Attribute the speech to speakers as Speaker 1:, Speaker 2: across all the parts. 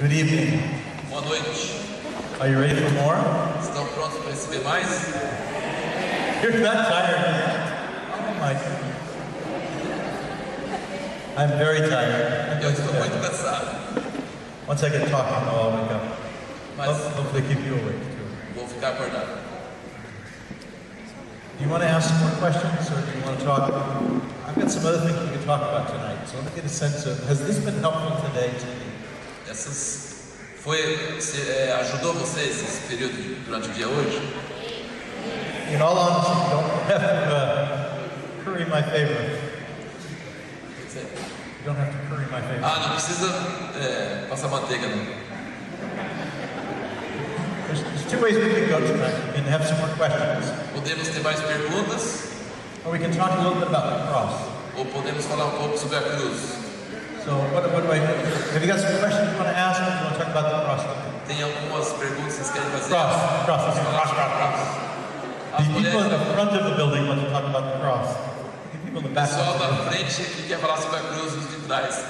Speaker 1: Good evening.
Speaker 2: Boa noite.
Speaker 1: Are you ready for more?
Speaker 2: Estão prontos para receber mais?
Speaker 1: You're not tired yet. Oh my goodness. I'm very tired.
Speaker 2: Eu estou muito cansado,
Speaker 1: Once I get talking, I'll wake up.
Speaker 2: mas
Speaker 1: Hopefully keep you awake too.
Speaker 2: vou ficar acordado.
Speaker 1: Do you want to ask some more questions or do you want to talk? I've got some other things we can talk about tonight. So let me get a sense of, has this been helpful today to you?
Speaker 2: Ajudou vocês esse período durante o dia hoje?
Speaker 1: In all honesty, you don't have to curry my favor. You don't have to curry my favor.
Speaker 2: Não precisa passar manteiga não.
Speaker 1: There's two ways we can go tonight. We can have some more questions,
Speaker 2: Podemos ter mais perguntas
Speaker 1: or we can talk a little bit about the cross.
Speaker 2: ou podemos falar um pouco sobre a cruz.
Speaker 1: So what do I, have you got some questions you want to ask, or do you want to talk about the cross?
Speaker 2: Tem algumas perguntas que vocês querem fazer?
Speaker 1: Cross.
Speaker 2: Let's cross.
Speaker 1: The people in the front of the building want to talk about the cross. The people in the
Speaker 2: O
Speaker 1: back.
Speaker 2: pessoal da frente que quer falar sobre a cruz, os de trás.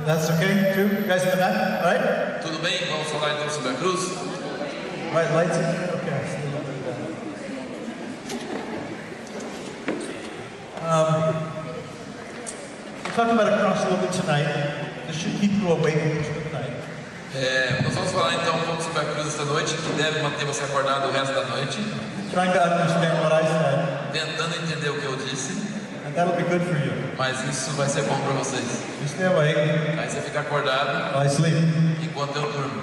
Speaker 1: That's okay too? You guys in the back? All right?
Speaker 2: Tudo bem? Vamos falar então sobre a cruz?
Speaker 1: Right, lights in here? Okay. I see a little bit of that. We'll talk about a cross a little bit tonight. This should keep you awake most of the night.
Speaker 2: Nós vamos falar então um pouco sobre a cruz esta noite, que deve manter você acordado o resto da noite,
Speaker 1: Trying to understand what I said,
Speaker 2: tentando entender o que eu disse,
Speaker 1: and that'll be good for you.
Speaker 2: mas isso vai ser bom para vocês.
Speaker 1: You stay awake
Speaker 2: Aí você fica acordado
Speaker 1: while I sleep.
Speaker 2: enquanto eu durmo.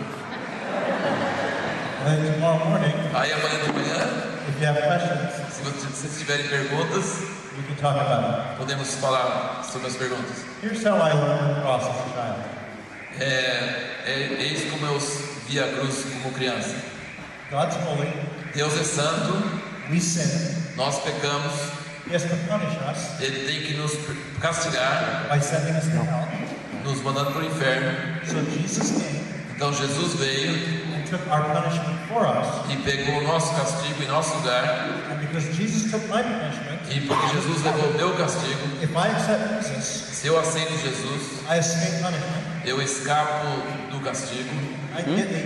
Speaker 1: And then tomorrow morning,
Speaker 2: Aí amanhã de manhã,
Speaker 1: if you have questions,
Speaker 2: se vocês tiverem perguntas,
Speaker 1: we can talk about it.
Speaker 2: podemos falar sobre as perguntas.
Speaker 1: Here's how I learned the cross as a child.
Speaker 2: Eis como eu vi a cruz como criança.
Speaker 1: God's holy,
Speaker 2: Deus é santo,
Speaker 1: we sin,
Speaker 2: nós pecamos,
Speaker 1: He has to punish us
Speaker 2: Ele tem que nos castigar,
Speaker 1: by sending us to hell.
Speaker 2: nos mandando para o inferno.
Speaker 1: So Jesus came
Speaker 2: Então Jesus veio
Speaker 1: and took our punishment for us.
Speaker 2: e pegou o nosso castigo em nosso lugar.
Speaker 1: And because Jesus took my punishment,
Speaker 2: E porque Jesus levou o meu castigo,
Speaker 1: if I accept Jesus,
Speaker 2: se eu aceito Jesus,
Speaker 1: I escape punishment.
Speaker 2: eu escapo do castigo,
Speaker 1: I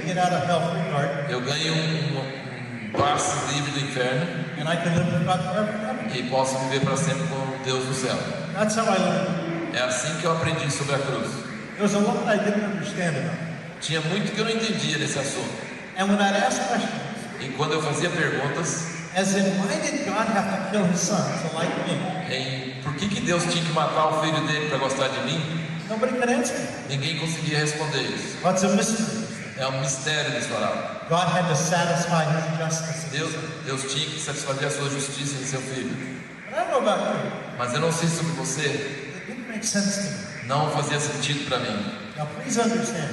Speaker 1: get out of hell free card,
Speaker 2: eu ganho um passe livre do inferno
Speaker 1: and I can live with God forever and ever.
Speaker 2: e posso viver para sempre com Deus no céu.
Speaker 1: That's how I learned.
Speaker 2: É assim que eu aprendi sobre a cruz.
Speaker 1: There was a lot I didn't understand about it.
Speaker 2: Tinha muito que eu não entendia nesse assunto.
Speaker 1: And when I'd ask questions,
Speaker 2: E quando eu fazia perguntas
Speaker 1: as in, why did God have to kill His Son to like me?
Speaker 2: em por que Deus tinha que matar o filho dele para gostar de mim,
Speaker 1: Nobody could answer me.
Speaker 2: ninguém conseguia responder isso.
Speaker 1: What's a mystery?
Speaker 2: É um mistério, eles falavam.
Speaker 1: God had to satisfy His justice.
Speaker 2: Deus tinha que satisfazer a sua justiça em seu filho.
Speaker 1: But I don't know about you.
Speaker 2: Mas eu não sei sobre você,
Speaker 1: It didn't make sense to me.
Speaker 2: não fazia sentido para mim.
Speaker 1: Now, please understand,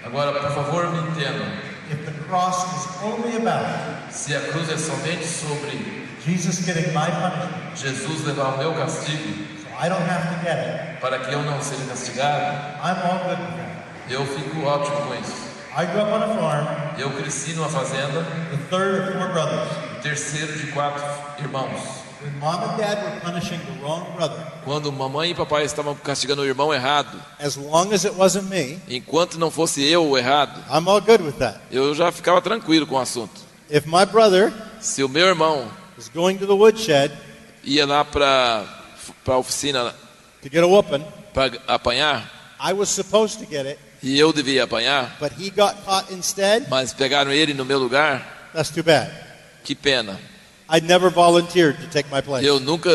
Speaker 2: Agora, por favor, me entendam.
Speaker 1: if the cross is only about
Speaker 2: Se a cruz é somente sobre
Speaker 1: Jesus getting my punishment,
Speaker 2: Jesus levar o meu castigo
Speaker 1: so I don't have to get it,
Speaker 2: para que eu não seja castigado,
Speaker 1: I'm all good with that.
Speaker 2: eu fico ótimo com isso.
Speaker 1: I grew up on a farm,
Speaker 2: Eu cresci numa fazenda,
Speaker 1: the third of 4 brothers.
Speaker 2: o terceiro de 4 irmãos.
Speaker 1: When mom and dad were punishing the wrong brother,
Speaker 2: Quando mamãe e papai estavam castigando o irmão errado,
Speaker 1: as long as it wasn't me,
Speaker 2: enquanto não fosse eu o errado,
Speaker 1: I'm all good with that.
Speaker 2: eu já ficava tranquilo com o assunto.
Speaker 1: If my brother
Speaker 2: Se o meu irmão
Speaker 1: was going to the woodshed
Speaker 2: ia lá para a oficina
Speaker 1: to get a whooping,
Speaker 2: para apanhar,
Speaker 1: I was supposed to get it,
Speaker 2: e eu devia apanhar,
Speaker 1: but he got caught instead,
Speaker 2: mas pegaram ele no meu lugar,
Speaker 1: that's too bad.
Speaker 2: que pena.
Speaker 1: I'd never volunteered to take my place.
Speaker 2: Eu nunca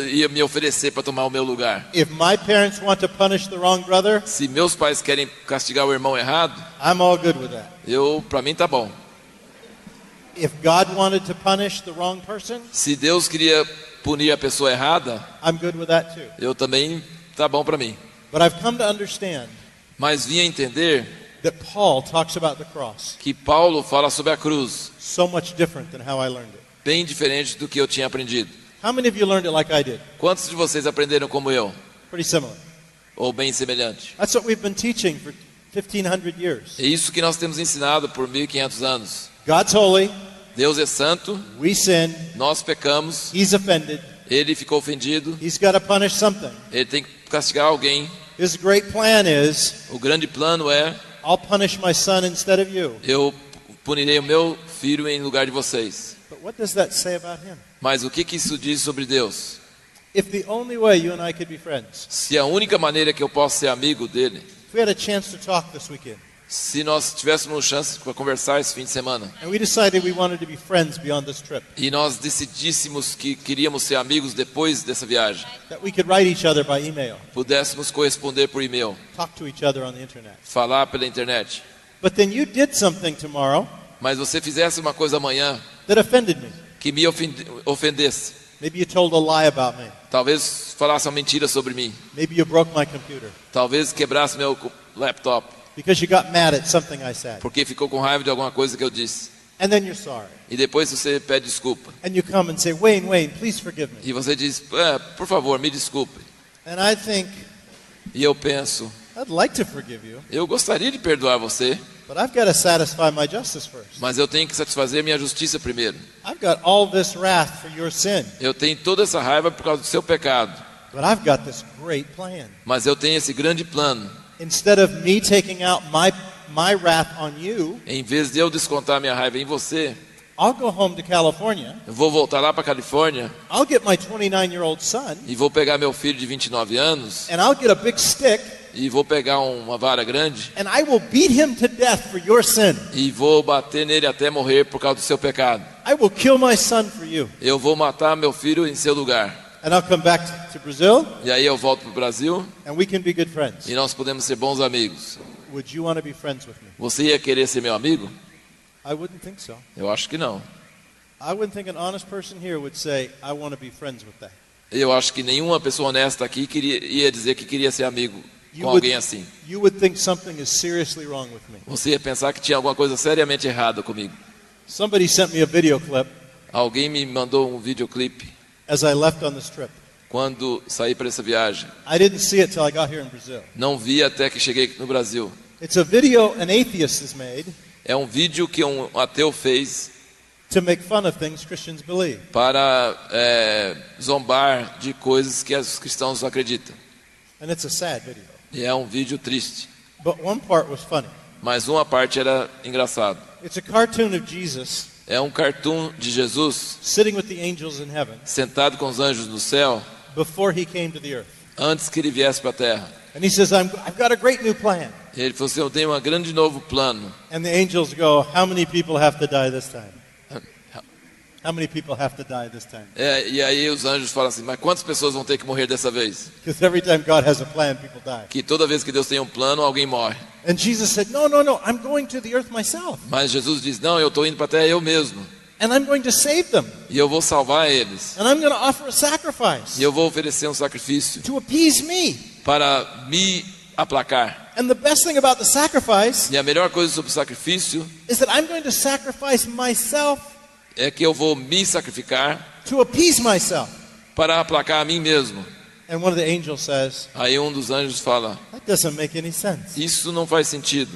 Speaker 2: ia me oferecer para tomar o meu lugar.
Speaker 1: If my parents want to punish the wrong brother,
Speaker 2: Se meus pais querem castigar o irmão errado,
Speaker 1: I'm all good with that.
Speaker 2: para mim tá bom.
Speaker 1: If God wanted to punish the wrong person,
Speaker 2: Se Deus queria punir a pessoa errada,
Speaker 1: I'm good with that too.
Speaker 2: eu também tá bom para mim.
Speaker 1: But I've come to understand
Speaker 2: Mas vim a entender
Speaker 1: that Paul talks about the cross
Speaker 2: que Paulo fala sobre a cruz,
Speaker 1: so much different than how I learned it.
Speaker 2: bem diferente do que eu tinha aprendido.
Speaker 1: How many of you learned it like I did?
Speaker 2: Quantos de vocês aprenderam como eu?
Speaker 1: Pretty similar.
Speaker 2: Ou bem semelhante?
Speaker 1: That's what we've been teaching for 1,500 years.
Speaker 2: É isso que nós temos ensinado por 1500 anos.
Speaker 1: God's holy,
Speaker 2: Deus é santo,
Speaker 1: we sin,
Speaker 2: nós pecamos,
Speaker 1: He's offended,
Speaker 2: ele ficou ofendido,
Speaker 1: He's got to punish something.
Speaker 2: ele tem que castigar alguém.
Speaker 1: His great plan is,
Speaker 2: O grande plano é:
Speaker 1: I'll punish my son instead of you.
Speaker 2: eu punirei o meu filho em lugar de vocês.
Speaker 1: But what does that say about him?
Speaker 2: Mas o que isso diz sobre Deus?
Speaker 1: If the only way you and I could be friends,
Speaker 2: Se a única maneira que eu posso ser amigo dele,
Speaker 1: if we had a chance to talk this weekend,
Speaker 2: se nós tivéssemos chance para conversar esse fim de semana,
Speaker 1: and we decided we wanted to be friends beyond this trip,
Speaker 2: e nós decidíssemos que queríamos ser amigos depois dessa viagem,
Speaker 1: that we could write each other by email,
Speaker 2: pudéssemos corresponder por e-mail,
Speaker 1: talk to each other on the internet.
Speaker 2: falar pela internet,
Speaker 1: But then you did something tomorrow
Speaker 2: mas você fizesse uma coisa amanhã
Speaker 1: that offended me.
Speaker 2: que me ofendesse,
Speaker 1: Maybe you told a lie about me.
Speaker 2: talvez falasse uma mentira sobre mim,
Speaker 1: Maybe you broke my computer
Speaker 2: talvez quebrasse meu laptop,
Speaker 1: because you got mad at something I said.
Speaker 2: porque ficou com raiva de alguma coisa que eu disse.
Speaker 1: And then you're sorry.
Speaker 2: E depois você pede desculpa.
Speaker 1: And you come and say, Wayne, please forgive me.
Speaker 2: E você diz, por favor, me desculpe.
Speaker 1: And I think,
Speaker 2: E eu penso,
Speaker 1: I'd like to forgive you,
Speaker 2: eu gostaria de perdoar você,
Speaker 1: but I've got to satisfy my justice first.
Speaker 2: mas eu tenho que satisfazer minha justiça primeiro.
Speaker 1: I've got all this wrath for your sin,
Speaker 2: Eu tenho toda essa raiva por causa do seu pecado,
Speaker 1: but I've got this great plan.
Speaker 2: mas eu tenho esse grande plano.
Speaker 1: Instead of me taking out my wrath on you,
Speaker 2: Em vez de eu descontar minha raiva em você,
Speaker 1: I'll go home to California.
Speaker 2: eu vou voltar lá para Califórnia
Speaker 1: I'll get my 29-year-old son,
Speaker 2: e vou pegar meu filho de 29 anos
Speaker 1: and I'll get a big stick,
Speaker 2: e vou pegar uma vara grande
Speaker 1: and I will beat him to death for your sin.
Speaker 2: e vou bater nele até morrer por causa do seu pecado.
Speaker 1: I will kill my son for you.
Speaker 2: Eu vou matar meu filho em seu lugar.
Speaker 1: And I'll come back to Brazil,
Speaker 2: E aí eu volto para o Brasil
Speaker 1: and we can be good friends.
Speaker 2: e nós podemos ser bons amigos.
Speaker 1: Would you want to be friends with me?
Speaker 2: Você ia querer ser meu amigo?
Speaker 1: I wouldn't think so.
Speaker 2: Eu acho que não.
Speaker 1: I wouldn't think an honest person here would say, I want to be friends with that.
Speaker 2: Eu acho que nenhuma pessoa honesta aqui ia dizer que queria ser amigo com
Speaker 1: You
Speaker 2: alguém assim.
Speaker 1: you would think something is seriously wrong with me.
Speaker 2: Você ia pensar que tinha alguma coisa seriamente errada comigo.
Speaker 1: Somebody sent me a video clip
Speaker 2: Alguém me mandou um videoclipe
Speaker 1: as I left on this trip.
Speaker 2: quando saí para essa viagem.
Speaker 1: I didn't see it till I got here in Brazil.
Speaker 2: Não vi até que cheguei no Brasil.
Speaker 1: It's a video an atheist has made
Speaker 2: É um vídeo que um ateu fez
Speaker 1: to make fun of things Christians believe.
Speaker 2: para zombar de coisas que os cristãos acreditam.
Speaker 1: And it's a sad video.
Speaker 2: E é um vídeo triste.
Speaker 1: But one part was funny.
Speaker 2: Mas uma parte era engraçada.
Speaker 1: It's a cartoon of Jesus
Speaker 2: É um cartoon de Jesus
Speaker 1: sitting with the angels in heaven
Speaker 2: sentado com os anjos no céu
Speaker 1: before he came to the earth.
Speaker 2: antes que ele viesse para a terra.
Speaker 1: And he says, I've got a great new plan.
Speaker 2: E ele falou assim, eu tenho um grande novo plano.
Speaker 1: And the angels go, how many people have to die this time? How many people have to die this time?
Speaker 2: E aí os anjos falam assim, mas quantas pessoas vão ter que morrer dessa vez?
Speaker 1: Because every time God has a plan, people die.
Speaker 2: Que toda vez que Deus tem um plano, alguém morre.
Speaker 1: And Jesus said, no, I'm going to the earth myself.
Speaker 2: Mas Jesus diz, não, eu estou indo para a terra eu mesmo.
Speaker 1: And I'm going to save them.
Speaker 2: E eu vou salvar eles.
Speaker 1: And I'm going to offer a sacrifice
Speaker 2: E eu vou oferecer um sacrifício
Speaker 1: to appease me.
Speaker 2: para me aplacar.
Speaker 1: And the best thing about the sacrifice
Speaker 2: E a melhor coisa sobre o sacrifício
Speaker 1: is that I'm going to sacrifice myself
Speaker 2: é que eu vou me sacrificar
Speaker 1: to appease myself.
Speaker 2: para aplacar a mim mesmo.
Speaker 1: And one of the angels says,
Speaker 2: Aí um dos anjos fala,
Speaker 1: that doesn't make any sense.
Speaker 2: isso não faz sentido.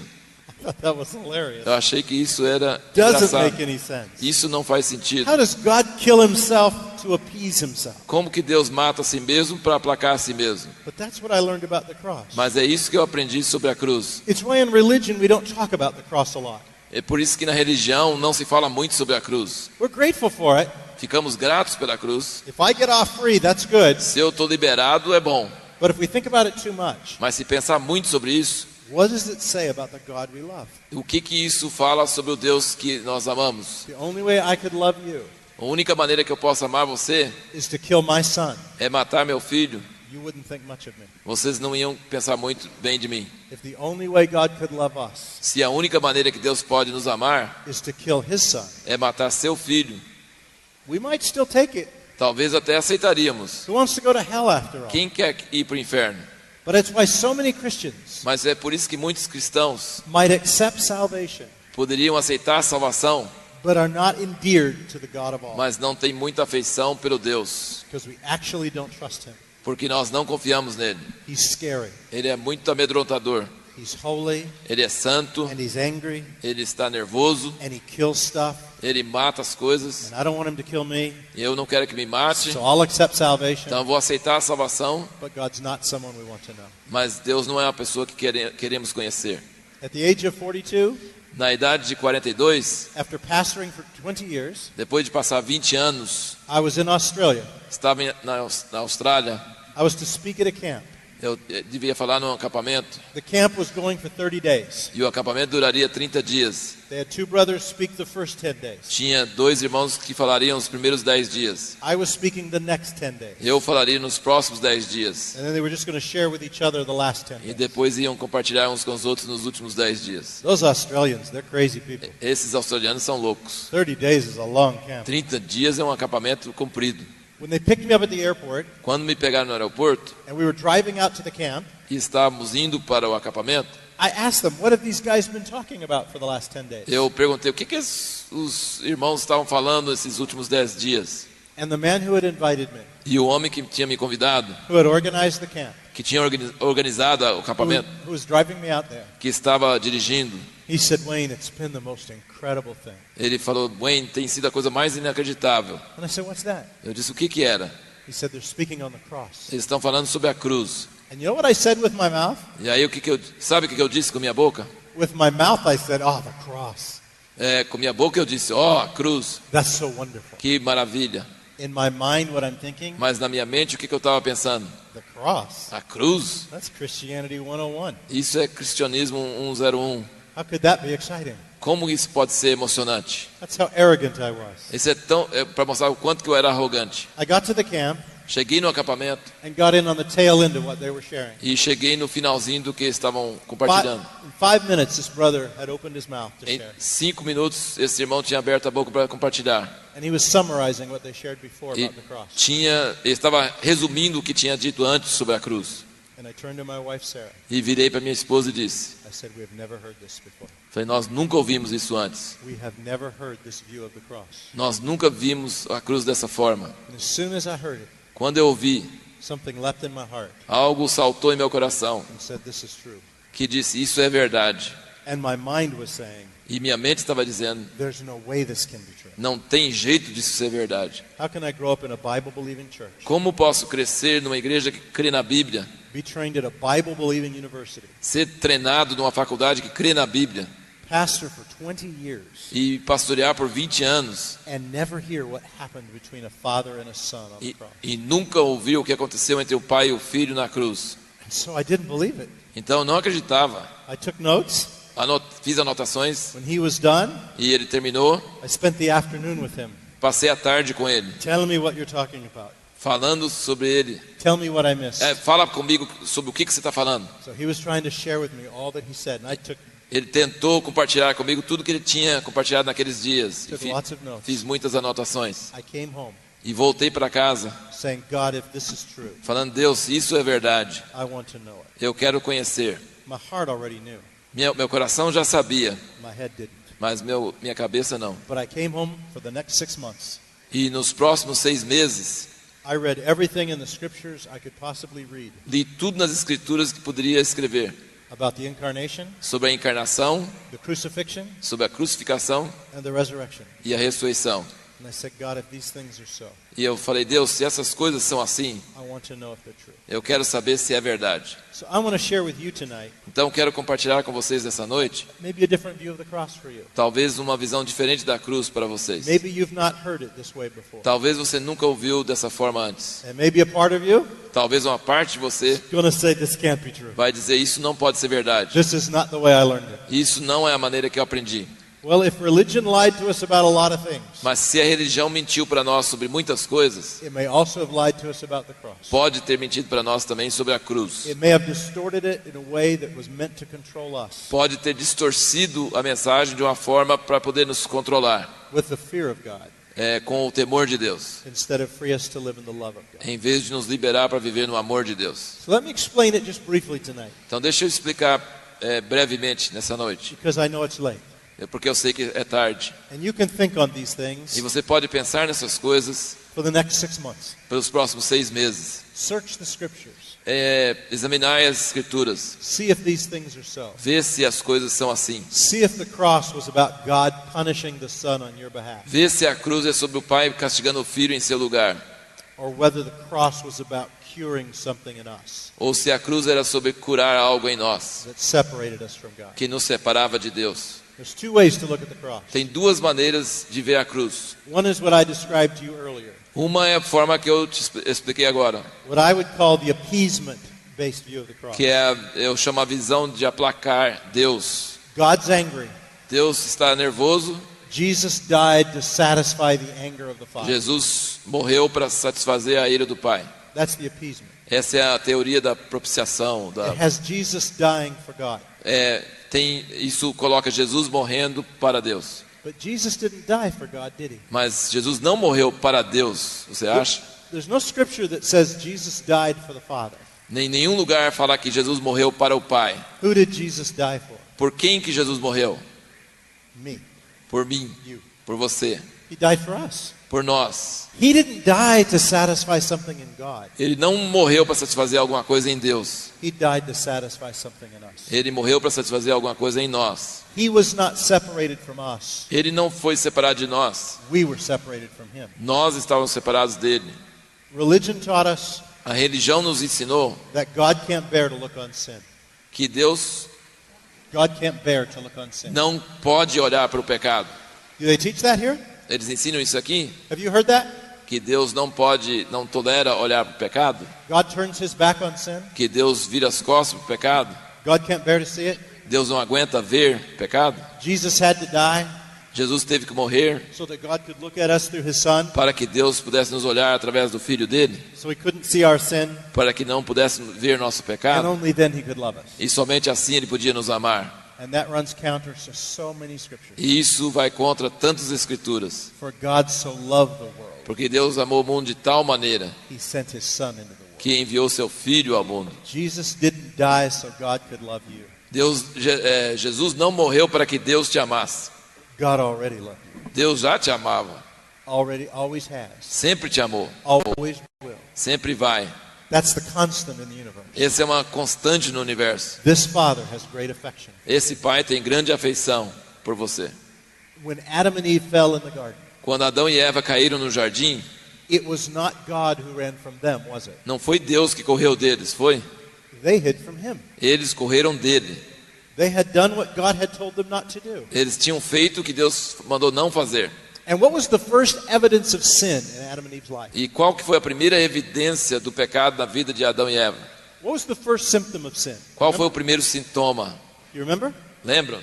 Speaker 1: I thought that was hilarious.
Speaker 2: Eu achei que isso era
Speaker 1: Doesn't
Speaker 2: engraçado.
Speaker 1: make any sense.
Speaker 2: Isso não faz sentido.
Speaker 1: How does God kill himself to appease himself?
Speaker 2: Como que Deus mata a si mesmo para aplacar a si mesmo?
Speaker 1: But that's what I learned about the cross.
Speaker 2: Mas é isso que eu aprendi sobre a cruz.
Speaker 1: It's why in religion we don't talk about the cross a lot.
Speaker 2: É por isso que na religião não se fala muito sobre a cruz.
Speaker 1: We're grateful for it.
Speaker 2: Ficamos gratos pela cruz.
Speaker 1: If I get off free, that's good.
Speaker 2: Se eu estou liberado, é bom.
Speaker 1: But if we think about it too much,
Speaker 2: Mas se pensar muito sobre isso,
Speaker 1: what does it say about the God we love?
Speaker 2: o que isso fala sobre o Deus que nós amamos?
Speaker 1: The only way I could love you
Speaker 2: A única maneira que eu posso amar você
Speaker 1: is to kill my son.
Speaker 2: é matar meu filho.
Speaker 1: You wouldn't think much of me.
Speaker 2: Vocês não iam pensar muito bem de mim.
Speaker 1: If the only way God could love us
Speaker 2: Se a única maneira que Deus pode nos amar
Speaker 1: is to kill his son,
Speaker 2: é matar seu filho,
Speaker 1: we might still take it.
Speaker 2: talvez até aceitaríamos.
Speaker 1: Who wants to go to hell after all?
Speaker 2: Quem quer ir para o inferno?
Speaker 1: But it's why so many Christians
Speaker 2: Mas é por isso que muitos cristãos
Speaker 1: might accept salvation,
Speaker 2: poderiam aceitar a salvação,
Speaker 1: but are not endeared to the God of all,
Speaker 2: mas não têm muita afeição pelo Deus,
Speaker 1: because we actually don't trust him.
Speaker 2: porque nós não confiamos nele.
Speaker 1: He's scary.
Speaker 2: Ele é muito amedrontador.
Speaker 3: He's holy,
Speaker 2: ele é santo,
Speaker 3: and he's angry,
Speaker 2: ele está nervoso,
Speaker 3: and he kills stuff,
Speaker 2: ele mata as coisas,
Speaker 3: and I don't want him to kill me,
Speaker 2: e eu não quero que me mate,
Speaker 3: so I'll accept salvation.
Speaker 2: então eu vou aceitar a salvação,
Speaker 3: But God's not someone we want to know.
Speaker 2: mas Deus não é uma pessoa que queremos conhecer.
Speaker 3: At the age of 42,
Speaker 2: Na idade de 42,
Speaker 3: after pastoring for 20 years,
Speaker 2: depois de passar 20 anos,
Speaker 3: I was in Australia.
Speaker 2: estava na Austrália,
Speaker 3: I was to speak at a camp.
Speaker 2: eu devia falar num acampamento,
Speaker 3: The camp was going for 30 days.
Speaker 2: e o acampamento duraria 30 dias.
Speaker 3: They had 2 brothers speak the first 10 days.
Speaker 2: Tinha 2 irmãos que falariam os primeiros 10 dias.
Speaker 3: I was speaking the next 10 days.
Speaker 2: Eu falaria nos próximos 10 dias.
Speaker 3: And then they were just going to share with each other the last 10
Speaker 2: E
Speaker 3: days.
Speaker 2: depois iam compartilhar uns com os outros nos últimos 10 dias.
Speaker 3: Those Australians, they're crazy people.
Speaker 2: Esses australianos são loucos.
Speaker 3: 30 days is a long camp.
Speaker 2: 30 dias é um acampamento comprido.
Speaker 3: When they picked me up at the airport,
Speaker 2: Quando me pegaram no aeroporto
Speaker 3: and we were driving out to the camp,
Speaker 2: e estávamos indo para o acampamento,
Speaker 3: I asked them, what have these guys been talking about for the last 10 days?
Speaker 2: eu perguntei o que os irmãos estavam falando esses últimos 10 dias.
Speaker 3: And the man who had invited me,
Speaker 2: E o homem que tinha me convidado,
Speaker 3: who had organized the camp,
Speaker 2: que tinha organizado o acampamento,
Speaker 3: who was driving me out there,
Speaker 2: que estava dirigindo,
Speaker 3: he said, Wayne, it's been the most incredible thing.
Speaker 2: ele falou: Wayne, tem sido a coisa mais inacreditável.
Speaker 3: And I said, what's that?
Speaker 2: Eu disse: o que era?
Speaker 3: He said, they're speaking on the cross.
Speaker 2: Eles estão falando sobre a cruz.
Speaker 3: And you know what I said with my mouth?
Speaker 2: E aí sabe o que eu disse com minha boca?
Speaker 3: With my mouth I said, oh, the cross.
Speaker 2: Com minha boca eu disse: a cruz,
Speaker 3: That's so wonderful.
Speaker 2: que maravilha.
Speaker 3: In my mind, what I'm thinking,
Speaker 2: Mas na minha mente o que eu estava pensando?
Speaker 3: the cross.
Speaker 2: A cruz?
Speaker 3: That's Christianity 101.
Speaker 2: Isso é cristianismo 101.
Speaker 3: How could that be exciting?
Speaker 2: Como isso pode ser emocionante?
Speaker 3: That's how arrogant I was.
Speaker 2: Isso é para mostrar o quanto que eu era arrogante.
Speaker 3: I got to the camp
Speaker 2: Cheguei no acampamento
Speaker 3: and got in on the tail end of what they were sharing.
Speaker 2: e cheguei no finalzinho do que estavam compartilhando.
Speaker 3: In 5 minutes, this brother had opened his mouth to
Speaker 2: Em
Speaker 3: share.
Speaker 2: 5 minutos, esse irmão tinha aberto a boca para compartilhar.
Speaker 3: And he was summarizing what they shared before
Speaker 2: E
Speaker 3: about the cross.
Speaker 2: ele estava resumindo o que tinha dito antes sobre a cruz.
Speaker 3: And I turned to my wife, Sarah.
Speaker 2: E virei para minha esposa e disse:
Speaker 3: I said, we have never heard this before.
Speaker 2: falei, nós nunca ouvimos isso antes.
Speaker 3: We have never heard this view of the cross.
Speaker 2: Nós nunca vimos a cruz dessa forma.
Speaker 3: And as soon as I heard it,
Speaker 2: Quando eu ouvi,
Speaker 3: something leapt in my heart
Speaker 2: algo saltou em meu coração
Speaker 3: and said, this is true.
Speaker 2: que disse: isso é verdade.
Speaker 3: And my mind was saying,
Speaker 2: E minha mente estava dizendo:
Speaker 3: there's no way this can be true.
Speaker 2: não tem jeito disso ser verdade.
Speaker 3: How can I grow up in a Bible-believing church,
Speaker 2: Como posso crescer numa igreja que crê na Bíblia,
Speaker 3: be trained at a Bible-believing university,
Speaker 2: ser treinado numa faculdade que crê na Bíblia
Speaker 3: pastor for 20 years,
Speaker 2: e pastorear por 20 anos
Speaker 3: and never hear what happened between a father and a son on the
Speaker 2: e,
Speaker 3: cross?
Speaker 2: e nunca ouvir o que aconteceu entre o pai e o filho na cruz?
Speaker 3: And so I didn't believe it.
Speaker 2: Então eu não acreditava.
Speaker 3: I took notes.
Speaker 2: Fiz anotações
Speaker 3: When he was done,
Speaker 2: e ele terminou.
Speaker 3: I spent the afternoon with him,
Speaker 2: Passei a tarde com ele,
Speaker 3: telling me what you're talking about.
Speaker 2: falando sobre ele.
Speaker 3: Tell me what I missed.
Speaker 2: Fala comigo sobre o que você está falando.
Speaker 3: So he was trying to share with me all that he said, and I took
Speaker 2: Ele tentou compartilhar comigo tudo que ele tinha compartilhado naqueles dias. E
Speaker 3: lots of notes.
Speaker 2: fiz muitas anotações.
Speaker 3: I came home
Speaker 2: E voltei para casa
Speaker 3: saying, God, if this is true,
Speaker 2: falando: Deus, se isso é verdade,
Speaker 3: I want to know it.
Speaker 2: eu quero conhecer.
Speaker 3: My heart already knew.
Speaker 2: Meu coração já sabia,
Speaker 3: My head didn't.
Speaker 2: mas minha cabeça não.
Speaker 3: But I came home for the next 6 months.
Speaker 2: E nos próximos 6 meses,
Speaker 3: I read everything in the scriptures I could possibly read
Speaker 2: li tudo nas escrituras que poderia escrever.
Speaker 3: about the incarnation,
Speaker 2: Sobre a encarnação,
Speaker 3: the crucifixion,
Speaker 2: sobre a crucificação
Speaker 3: and the resurrection.
Speaker 2: e a ressurreição.
Speaker 3: And I said, God, if these things are so,
Speaker 2: E eu falei: Deus, se essas coisas são assim,
Speaker 3: I want to know if they're true.
Speaker 2: eu quero saber se é verdade.
Speaker 3: So I want to share with you tonight
Speaker 2: Então quero compartilhar com vocês nessa noite,
Speaker 3: maybe a different view of the cross for you.
Speaker 2: talvez uma visão diferente da cruz para vocês.
Speaker 3: Maybe you've not heard it this way before.
Speaker 2: Talvez você nunca ouviu dessa forma antes.
Speaker 3: And maybe a part of you
Speaker 2: Talvez uma parte de você
Speaker 3: is going to say, this can't be true.
Speaker 2: vai dizer: isso não pode ser verdade.
Speaker 3: This is not the way I learned it.
Speaker 2: Isso não é a maneira que eu aprendi.
Speaker 3: Well, if religion lied to us about a lot of things,
Speaker 2: Mas se a religião mentiu para nós sobre muitas coisas,
Speaker 3: it may also have lied to us about the cross.
Speaker 2: pode ter mentido para nós também sobre a cruz.
Speaker 3: It may have distorted it in a way that was meant to control us
Speaker 2: Pode ter distorcido a mensagem de uma forma para poder nos controlar,
Speaker 3: with the fear of God
Speaker 2: com o temor de Deus,
Speaker 3: instead of free us to live in the love of God.
Speaker 2: em vez de nos liberar para viver no amor de Deus.
Speaker 3: So let me explain it just briefly tonight,
Speaker 2: Então deixa eu explicar brevemente nessa noite,
Speaker 3: because I know it's late.
Speaker 2: porque eu sei que é tarde.
Speaker 3: And you can think on these things
Speaker 2: E você pode pensar nessas coisas
Speaker 3: for the next 6 months.
Speaker 2: pelos próximos 6 meses.
Speaker 3: Search the scriptures.
Speaker 2: examinai as escrituras,
Speaker 3: See if these things are so.
Speaker 2: vê se as coisas são assim.
Speaker 3: See if the cross was about God punishing the Son on your behalf,
Speaker 2: Vê se a cruz é sobre o pai castigando o filho em seu lugar,
Speaker 3: or whether the cross was about curing something in us
Speaker 2: ou se a cruz era sobre curar algo em nós
Speaker 3: that separated us from God.
Speaker 2: que nos separava de Deus.
Speaker 3: There's two ways to look at the cross.
Speaker 2: Tem duas maneiras de ver a cruz.
Speaker 3: One is what I described to you earlier,
Speaker 2: Uma é a forma que eu te expliquei agora,
Speaker 3: what I would call the appeasement-based view of the cross.
Speaker 2: que eu chamo a visão de aplacar Deus.
Speaker 3: God's angry.
Speaker 2: Deus está nervoso,
Speaker 3: Jesus died to satisfy the anger of the Father.
Speaker 2: Jesus morreu para satisfazer a ira do Pai.
Speaker 3: That's the appeasement.
Speaker 2: Essa é a teoria da propiciação.
Speaker 3: It has Jesus dying for God.
Speaker 2: Isso coloca Jesus morrendo para Deus.
Speaker 3: But Jesus didn't die for God, did he?
Speaker 2: Mas Jesus não morreu para Deus, você acha?
Speaker 3: There's no scripture that says Jesus died for the Father.
Speaker 2: Nem nenhum lugar fala que Jesus morreu para o Pai.
Speaker 3: Who did Jesus die for?
Speaker 2: Por quem que Jesus morreu?
Speaker 3: Me,
Speaker 2: Por mim,
Speaker 3: you.
Speaker 2: por você,
Speaker 3: He died for us.
Speaker 2: por nós.
Speaker 3: He didn't die to satisfy something in God.
Speaker 2: Ele não morreu para satisfazer alguma coisa em Deus.
Speaker 3: He died to satisfy something in us.
Speaker 2: Ele morreu para satisfazer alguma coisa em nós.
Speaker 3: He was not separated from us.
Speaker 2: Ele não foi separado de nós.
Speaker 3: We were separated from him.
Speaker 2: Nós estávamos separados dele.
Speaker 3: Religion taught us
Speaker 2: A religião nos ensinou
Speaker 3: that God can't bear to look on sin.
Speaker 2: que Deus
Speaker 3: God can't bear to look on sin.
Speaker 2: não pode olhar para o pecado.
Speaker 3: Do they teach that here?
Speaker 2: Eles ensinam isso aqui?
Speaker 3: Have you heard that?
Speaker 2: Que Deus não tolera olhar para o pecado?
Speaker 3: God turns his back on sin.
Speaker 2: Que Deus vira as costas para o pecado?
Speaker 3: God can't bear to see it.
Speaker 2: Deus não aguenta ver pecado?
Speaker 3: Jesus had to die
Speaker 2: Jesus teve que morrer
Speaker 3: so that God could look at us through his Son,
Speaker 2: para que Deus pudesse nos olhar através do Filho dele,
Speaker 3: so he couldn't see our sin,
Speaker 2: para que não pudesse ver nosso
Speaker 3: and
Speaker 2: pecado,
Speaker 3: only then he could love us.
Speaker 2: e somente assim ele podia nos amar.
Speaker 3: And that runs counter to so many scriptures.
Speaker 2: E isso vai contra tantas escrituras,
Speaker 3: For God so loved the world,
Speaker 2: porque Deus amou o mundo de tal maneira
Speaker 3: he sent his Son into the world.
Speaker 2: que enviou seu Filho ao mundo.
Speaker 3: Jesus didn't die so God could love you.
Speaker 2: Jesus não morreu para que Deus te amasse.
Speaker 3: God already loved you.
Speaker 2: Deus já te amava,
Speaker 3: Always has.
Speaker 2: sempre te amou,
Speaker 3: Always will.
Speaker 2: sempre vai.
Speaker 3: That's the constant in the universe.
Speaker 2: Essa é uma constante no universo.
Speaker 3: This Father has great affection.
Speaker 2: Esse Pai tem grande afeição por você.
Speaker 3: When Adam and Eve fell in the garden,
Speaker 2: Quando Adão e Eva caíram no jardim,
Speaker 3: it was not God who ran from them, was it?
Speaker 2: não foi Deus que correu deles, foi?
Speaker 3: They hid from him.
Speaker 2: Eles correram dele.
Speaker 3: They had done what God had told them not to do.
Speaker 2: Eles tinham feito o que Deus mandou não fazer.
Speaker 3: And what was the first evidence of sin in Adam and Eve's life?
Speaker 2: E qual que foi a primeira evidência do pecado na vida de Adão e Eva?
Speaker 3: What was the first symptom of sin?
Speaker 2: Qual foi o primeiro sintoma?
Speaker 3: You remember?
Speaker 2: Lembram?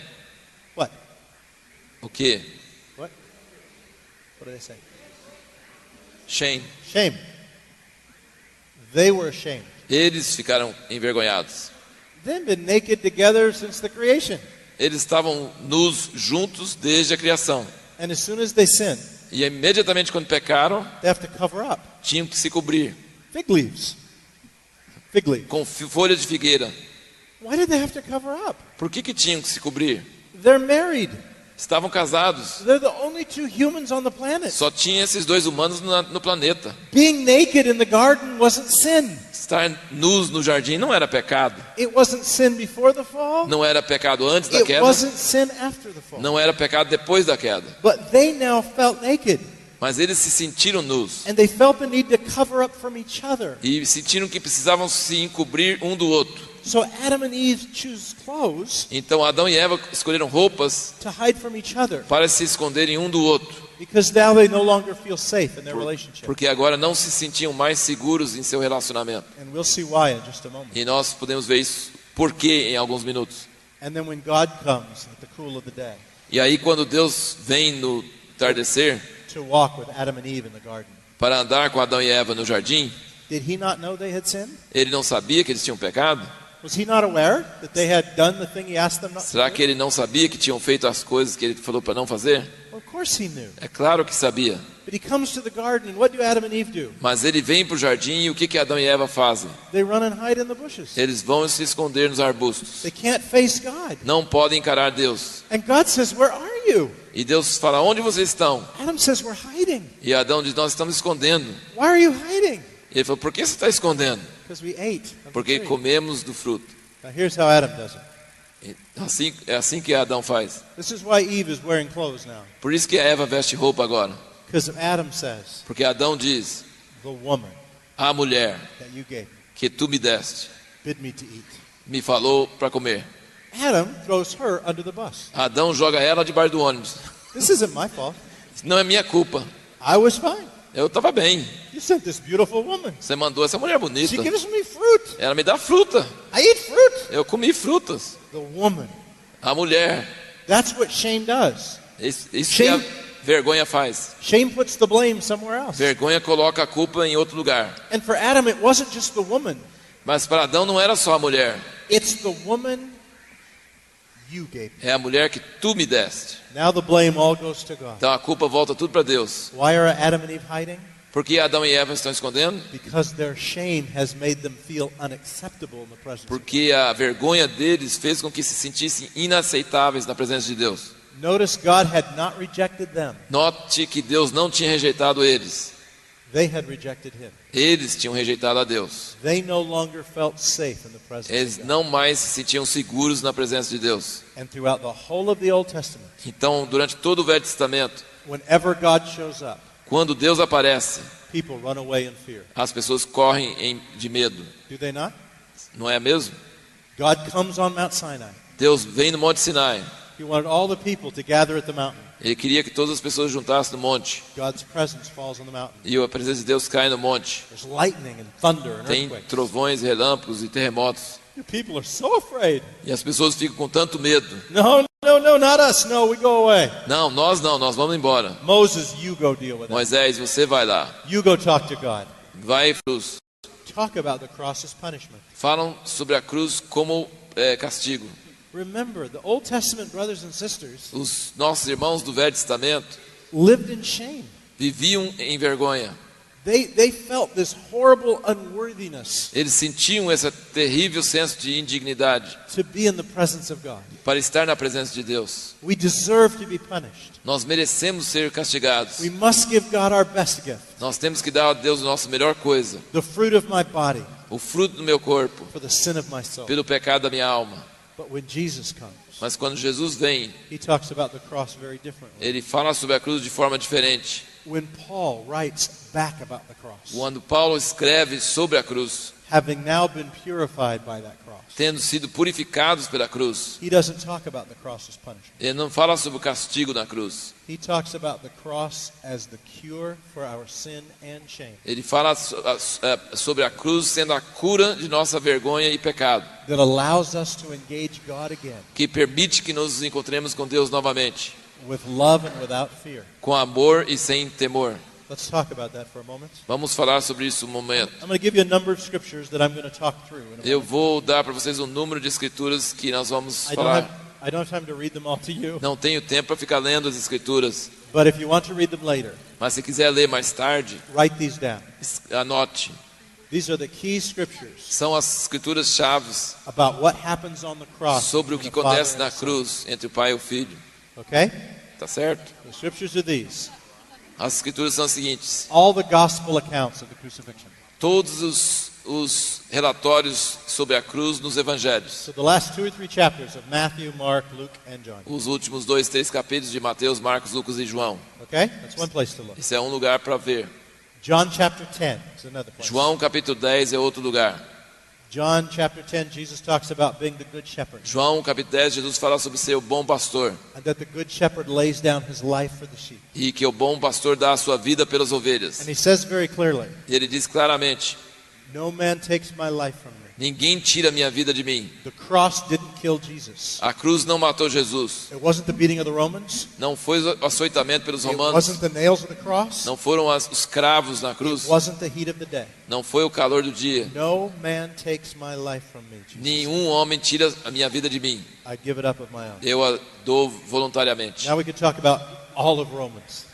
Speaker 3: What?
Speaker 2: O quê?
Speaker 3: What did I say?
Speaker 2: Shame.
Speaker 3: Shame. They were ashamed.
Speaker 2: Eles ficaram envergonhados.
Speaker 3: They've been naked together since the creation.
Speaker 2: Eles estavam nus juntos desde a criação.
Speaker 3: And as soon as they sin,
Speaker 2: E imediatamente quando pecaram,
Speaker 3: they have to cover up.
Speaker 2: tinham que se cobrir
Speaker 3: Fig leaves. Fig leaves.
Speaker 2: com folha de figueira.
Speaker 3: Why did they have to cover up?
Speaker 2: Por que tinham que se cobrir?
Speaker 3: They're married.
Speaker 2: Estavam casados.
Speaker 3: They're the only two humans on the planet.
Speaker 2: Só tinha esses dois humanos no planeta.
Speaker 3: Being naked in the garden wasn't sin.
Speaker 2: Estar nus no jardim não era pecado.
Speaker 3: It wasn't sin before the fall.
Speaker 2: Não era pecado antes da
Speaker 3: It
Speaker 2: queda.
Speaker 3: wasn't sin after the fall.
Speaker 2: Não era pecado depois da queda.
Speaker 3: But they now felt naked.
Speaker 2: Mas eles se sentiram nus.
Speaker 3: And they felt the need to cover up from each other.
Speaker 2: E sentiram que precisavam se encobrir um do outro.
Speaker 3: So Adam and Eve choose clothes
Speaker 2: Então Adão e Eva escolheram roupas
Speaker 3: to hide from each other.
Speaker 2: para se esconderem um do outro.
Speaker 3: Because now they no longer feel safe in their relationship.
Speaker 2: Porque agora não se sentiam mais seguros em seu relacionamento.
Speaker 3: And we'll see why in just a moment.
Speaker 2: E nós podemos ver isso por quê em alguns minutos.
Speaker 3: And then when God comes at the cool of the day
Speaker 2: E aí quando Deus vem no entardecer
Speaker 3: to walk with Adam and Eve in the garden,
Speaker 2: para andar com Adão e Eva no jardim,
Speaker 3: did he not know they had sinned?
Speaker 2: ele não sabia que eles tinham pecado?
Speaker 3: Was he not aware that they had done the thing he asked them not to
Speaker 2: Será
Speaker 3: do?
Speaker 2: que ele não sabia que tinham feito as coisas que ele falou para não fazer?
Speaker 3: Of course he knew.
Speaker 2: É claro que sabia.
Speaker 3: But he comes to the garden and what do Adam and Eve do?
Speaker 2: Mas ele vem para o jardim e o que Adão e Eva fazem?
Speaker 3: They run and hide in the bushes.
Speaker 2: Eles vão se esconder nos arbustos.
Speaker 3: They can't face God.
Speaker 2: Não podem encarar Deus.
Speaker 3: And God says, "Where are you?"
Speaker 2: E Deus fala, onde vocês estão?
Speaker 3: Adam says, "We're hiding."
Speaker 2: E Adão diz, nós estamos escondendo.
Speaker 3: Why are you hiding?
Speaker 2: E ele falou, por que você está escondendo?
Speaker 3: Because we ate of the
Speaker 2: Porque
Speaker 3: tree.
Speaker 2: comemos do fruto.
Speaker 3: Now here's how Adam does it.
Speaker 2: É assim que Adão faz.
Speaker 3: This is why Eve is wearing clothes now.
Speaker 2: Por isso que a Eva veste roupa agora.
Speaker 3: Because Adam says,
Speaker 2: Porque Adão diz,
Speaker 3: the woman
Speaker 2: a mulher
Speaker 3: that you gave me
Speaker 2: que tu me deste,
Speaker 3: bid me to eat.
Speaker 2: me falou para comer.
Speaker 3: Adam throws her under the bus.
Speaker 2: Adão joga ela debaixo do ônibus.
Speaker 3: This isn't my fault.
Speaker 2: Não é minha culpa.
Speaker 3: I was fine.
Speaker 2: Eu estava bem.
Speaker 3: You sent this beautiful woman.
Speaker 2: Você mandou essa mulher bonita.
Speaker 3: She gives me fruit.
Speaker 2: Ela me dá fruta.
Speaker 3: I eat fruit.
Speaker 2: Eu comi frutas.
Speaker 3: The woman.
Speaker 2: A mulher.
Speaker 3: That's what shame does.
Speaker 2: Isso que a
Speaker 3: Shame.
Speaker 2: vergonha faz.
Speaker 3: Shame puts the blame somewhere else.
Speaker 2: Vergonha coloca a culpa em outro lugar.
Speaker 3: And for Adam, it wasn't just the woman.
Speaker 2: Mas para Adão não era só a mulher.
Speaker 3: It's the woman you gave me.
Speaker 2: É a mulher que tu me deste.
Speaker 3: Now the blame all goes to God.
Speaker 2: Então a culpa volta tudo para Deus.
Speaker 3: Why are Adam and Eve hiding?
Speaker 2: Por que Adão e Eva estão escondendo?
Speaker 3: Because their shame has made them feel unacceptable in the presence of God.
Speaker 2: Porque a vergonha deles fez com que se sentissem inaceitáveis na presença de Deus.
Speaker 3: Notice God had not rejected them.
Speaker 2: Note que Deus não tinha rejeitado eles.
Speaker 3: They had rejected him.
Speaker 2: Eles tinham rejeitado a Deus.
Speaker 3: They no longer felt safe in the presence
Speaker 2: Eles
Speaker 3: of God.
Speaker 2: não mais se sentiam seguros na presença de Deus.
Speaker 3: And throughout the whole of the Old Testament,
Speaker 2: Então, durante todo o Velho Testamento,
Speaker 3: whenever God shows up,
Speaker 2: quando Deus aparece,
Speaker 3: people run away in fear.
Speaker 2: as pessoas correm de medo.
Speaker 3: Do they not?
Speaker 2: Não é mesmo?
Speaker 3: God comes on Mount Sinai.
Speaker 2: Deus vem no Monte Sinai.
Speaker 3: He wanted all the people to gather at the mountain.
Speaker 2: Ele queria que todas as pessoas juntassem no monte.
Speaker 3: God's presence falls on the mountain.
Speaker 2: E a presença de Deus cai no monte.
Speaker 3: There's lightning and thunder and
Speaker 2: Tem
Speaker 3: earthquakes.
Speaker 2: trovões, relâmpagos e terremotos.
Speaker 3: You people are so afraid.
Speaker 2: E as pessoas ficam com tanto medo.
Speaker 3: No, not us. No, we go away.
Speaker 2: Não, nós vamos embora.
Speaker 3: Moses, you go deal with it.
Speaker 2: Moisés, você vai lá.
Speaker 3: You go talk to God.
Speaker 2: Vai para os...
Speaker 3: Talk about the cross as punishment.
Speaker 2: Falam sobre a cruz como castigo.
Speaker 3: Remember, the Old Testament brothers and sisters
Speaker 2: Os nossos irmãos do Velho Testamento
Speaker 3: lived in shame.
Speaker 2: viviam em vergonha.
Speaker 3: They felt this horrible unworthiness
Speaker 2: Eles sentiam esse terrível senso de indignidade
Speaker 3: to be in the presence of God.
Speaker 2: para estar na presença de Deus.
Speaker 3: We deserve to be punished.
Speaker 2: Nós merecemos ser castigados.
Speaker 3: We must give God our best gift,
Speaker 2: Nós temos que dar a Deus a nossa melhor coisa.
Speaker 3: the fruit of my body,
Speaker 2: O fruto do meu corpo,
Speaker 3: for the sin of my soul.
Speaker 2: pelo pecado da minha alma.
Speaker 3: But when Jesus comes,
Speaker 2: Mas quando Jesus vem,
Speaker 3: he talks about the cross very differently.
Speaker 2: ele fala sobre a cruz de forma diferente.
Speaker 3: When Paul writes back about the cross,
Speaker 2: Quando Paulo escreve sobre a cruz,
Speaker 3: having now been purified by that cross,
Speaker 2: tendo sido purificados pela cruz,
Speaker 3: he doesn't talk about the cross as punishment.
Speaker 2: ele não fala sobre o castigo na cruz.
Speaker 3: He talks about the cross as the cure for our sin and shame,
Speaker 2: Ele fala sobre a cruz sendo a cura de nossa vergonha e pecado,
Speaker 3: that allows us to engage God again
Speaker 2: que permite que nos encontremos com Deus novamente,
Speaker 3: with love and without fear.
Speaker 2: com amor e sem temor.
Speaker 3: Let's talk about that for a moment.
Speaker 2: Vamos falar sobre isso um momento.
Speaker 3: I'm going to give you a number of scriptures that I'm going to talk through. In a
Speaker 2: Eu
Speaker 3: moment.
Speaker 2: vou dar para vocês um número de escrituras que nós vamos
Speaker 3: I don't
Speaker 2: falar.
Speaker 3: have time to read them all to you,
Speaker 2: Não tenho tempo para ficar lendo as escrituras,
Speaker 3: but if you want to read them later,
Speaker 2: mas se quiser ler mais tarde,
Speaker 3: write these down.
Speaker 2: anote.
Speaker 3: These are the key scriptures
Speaker 2: São as escrituras chaves
Speaker 3: about what happens on the cross
Speaker 2: sobre o
Speaker 3: between
Speaker 2: que
Speaker 3: the Father
Speaker 2: acontece
Speaker 3: and
Speaker 2: na
Speaker 3: the Son.
Speaker 2: cruz entre o pai e o filho.
Speaker 3: Okay?
Speaker 2: Tá certo?
Speaker 3: The scriptures are these.
Speaker 2: As escrituras são as seguintes.
Speaker 3: All the gospel accounts of the crucifixion.
Speaker 2: Todos os relatórios sobre a cruz nos evangelhos.
Speaker 3: So the last 2 or 3 chapters of Matthew, Mark, Luke, and John.
Speaker 2: Os últimos 2, 3 capítulos de Mateus, Marcos, Lucas e João.
Speaker 3: Okay? That's one place to look.
Speaker 2: Esse é um lugar para ver.
Speaker 3: John chapter 10 is another place.
Speaker 2: João capítulo 10 é outro lugar.
Speaker 3: John chapter 10, Jesus talks about being the good shepherd.
Speaker 2: João capítulo 10, Jesus fala sobre ser o bom pastor.
Speaker 3: And that the good shepherd lays down his life for the sheep.
Speaker 2: E que o bom pastor dá a sua vida pelas ovelhas.
Speaker 3: And he says very clearly,
Speaker 2: E ele diz claramente,
Speaker 3: no man takes my life from me.
Speaker 2: ninguém tira a minha vida de mim.
Speaker 3: The cross didn't kill Jesus.
Speaker 2: A cruz não matou Jesus.
Speaker 3: It wasn't the beating of the Romans.
Speaker 2: Não foi o açoitamento pelos
Speaker 3: It
Speaker 2: romanos.
Speaker 3: wasn't the nails of the cross.
Speaker 2: Não foram os cravos na
Speaker 3: It
Speaker 2: cruz.
Speaker 3: wasn't the heat of the day.
Speaker 2: Não foi o calor do dia.
Speaker 3: No man takes my life from me, Jesus.
Speaker 2: Nenhum homem tira a minha vida de mim.
Speaker 3: I give it up of my own.
Speaker 2: Eu a dou voluntariamente.
Speaker 3: Now we could talk about all of Romans.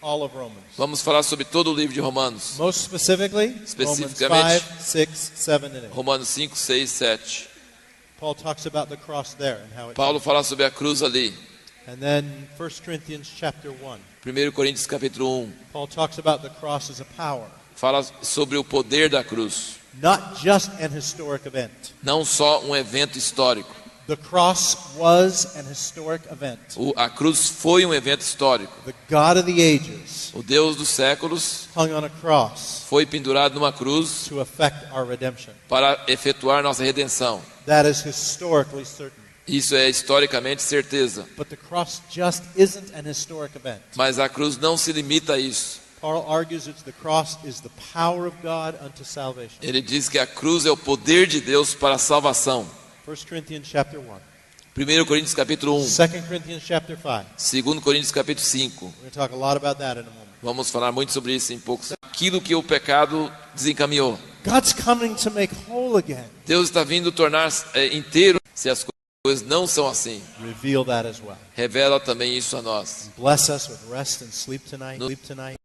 Speaker 3: All of Romans.
Speaker 2: Vamos falar sobre todo o livro de Romanos.
Speaker 3: Most specifically, Romans
Speaker 2: Especificamente.
Speaker 3: 5, 6, 7, and 8.
Speaker 2: Romanos 5, 6, 7.
Speaker 3: Paul talks about the cross there and how it
Speaker 2: Paulo fala sobre a cruz ali.
Speaker 3: And then 1 Corinthians chapter 1.
Speaker 2: 1 Coríntios capítulo 1.
Speaker 3: Paul talks about the cross as a power.
Speaker 2: fala sobre o poder da cruz.
Speaker 3: Not just an historic event.
Speaker 2: Não só um evento histórico.
Speaker 3: The cross was an historic event.
Speaker 2: A cruz foi um evento histórico.
Speaker 3: The God of the ages
Speaker 2: O Deus dos séculos
Speaker 3: hung on a cross
Speaker 2: foi pendurado numa cruz
Speaker 3: to effect our redemption.
Speaker 2: para efetuar nossa redenção.
Speaker 3: That is historically certain.
Speaker 2: Isso é historicamente certeza.
Speaker 3: But the cross just isn't an historic event.
Speaker 2: Mas a cruz não se limita a isso.
Speaker 3: Paul argues that the cross is the power of God unto salvation.
Speaker 2: Ele diz que a cruz é o poder de Deus para a salvação.
Speaker 3: 1 Corinthians chapter 1.
Speaker 2: 1 Coríntios capítulo 1,
Speaker 3: 2 Corinthians chapter 5.
Speaker 2: 2 Coríntios capítulo 5.
Speaker 3: We're going to talk a lot about that in a moment.
Speaker 2: Vamos falar muito sobre isso em poucos. Aquilo que o pecado desencaminhou.
Speaker 3: God's coming to make whole again.
Speaker 2: Deus está vindo tornar inteiro. Se as coisas não são assim,
Speaker 3: Reveal that as well.
Speaker 2: revela também isso a nós.
Speaker 3: Bless us with rest and sleep tonight.